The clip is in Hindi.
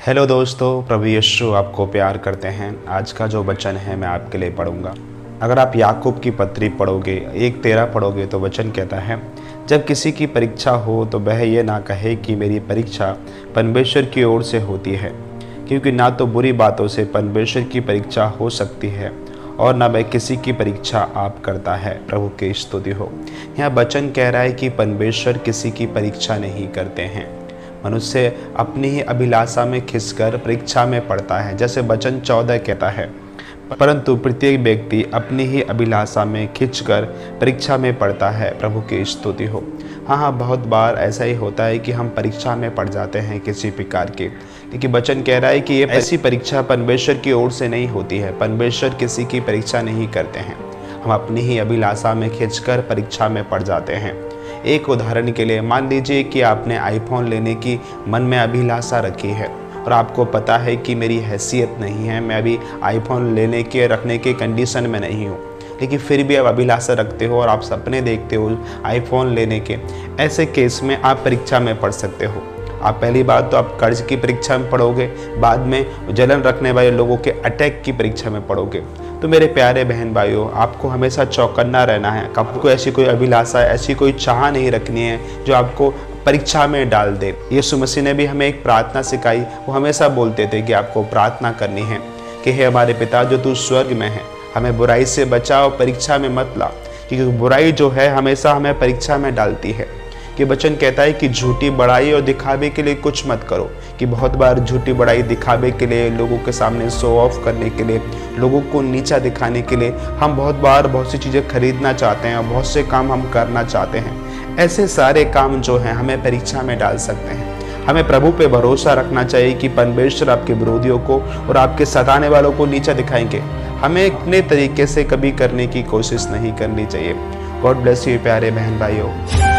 हेलो दोस्तों, प्रभु यीशु आपको प्यार करते हैं। आज का जो वचन है मैं आपके लिए पढ़ूंगा। अगर आप याकूब की पत्री पढ़ोगे 1:13 पढ़ोगे तो वचन कहता है, जब किसी की परीक्षा हो तो वह ये ना कहे कि मेरी परीक्षा परमेश्वर की ओर से होती है, क्योंकि ना तो बुरी बातों से परमेश्वर की परीक्षा हो सकती है और ना वह किसी की परीक्षा आप करता है। प्रभु की स्तुति हो। यहाँ वचन कह रहा है कि परमेश्वर किसी की परीक्षा नहीं करते हैं। मनुष्य अपनी ही अभिलाषा में खिंचकर परीक्षा में पड़ता है, जैसे वचन 14 कहता है, परंतु प्रत्येक व्यक्ति अपनी ही अभिलाषा में खिंचकर परीक्षा में पड़ता है। प्रभु की स्तुति हो। हाँ, बहुत बार ऐसा ही होता है कि हम परीक्षा में पड़ जाते हैं किसी प्रकार के, लेकिन वचन कह रहा है कि ये ऐसी परीक्षा परमेश्वर की ओर से नहीं होती है। परमेश्वर किसी की परीक्षा नहीं करते हैं। हम अपनी ही अभिलाषा में खिंचकर परीक्षा में पड़ जाते हैं। एक उदाहरण के लिए मान लीजिए कि आपने आईफोन लेने की मन में अभिलाषा रखी है और आपको पता है कि मेरी हैसियत नहीं है, मैं अभी आईफोन लेने के रखने के कंडीशन में नहीं हूँ, लेकिन फिर भी आप अभिलाषा रखते हो और आप सपने देखते हो आईफोन लेने के। ऐसे केस में आप परीक्षा में पढ़ सकते हो। आप पहली बात तो आप कर्ज की परीक्षा में पढ़ोगे, बाद में जलन रखने वाले लोगों के अटैक की परीक्षा में पढ़ोगे। तो मेरे प्यारे बहन भाइयों, आपको हमेशा चौकन्ना रहना है। आपको ऐसी कोई अभिलाषा, ऐसी कोई चाह नहीं रखनी है जो आपको परीक्षा में डाल दे। यीशु मसीह ने भी हमें एक प्रार्थना सिखाई। वो हमेशा बोलते थे कि आपको प्रार्थना करनी है कि हे हमारे पिता जो तू स्वर्ग में है, हमें बुराई से बचाओ, परीक्षा में मत ला, क्योंकि बुराई जो है हमेशा हमें परीक्षा में डालती है। कि वचन कहता है कि झूठी बड़ाई और दिखावे के लिए कुछ मत करो। कि बहुत बार झूठी बड़ाई दिखावे के लिए, लोगों के सामने शो ऑफ करने के लिए, लोगों को नीचा दिखाने के लिए हम बहुत बार बहुत सी चीज़ें खरीदना चाहते हैं और बहुत से काम हम करना चाहते हैं। ऐसे सारे काम जो हैं हमें परीक्षा में डाल सकते हैं। हमें प्रभु पे भरोसा रखना चाहिए कि परमेश्वर आपके विरोधियों को और आपके सताने वालों को नीचा दिखाएंगे। हमें अपने तरीके से कभी करने की कोशिश नहीं करनी चाहिए। गॉड ब्लेस यू प्यारे बहन भाइयों।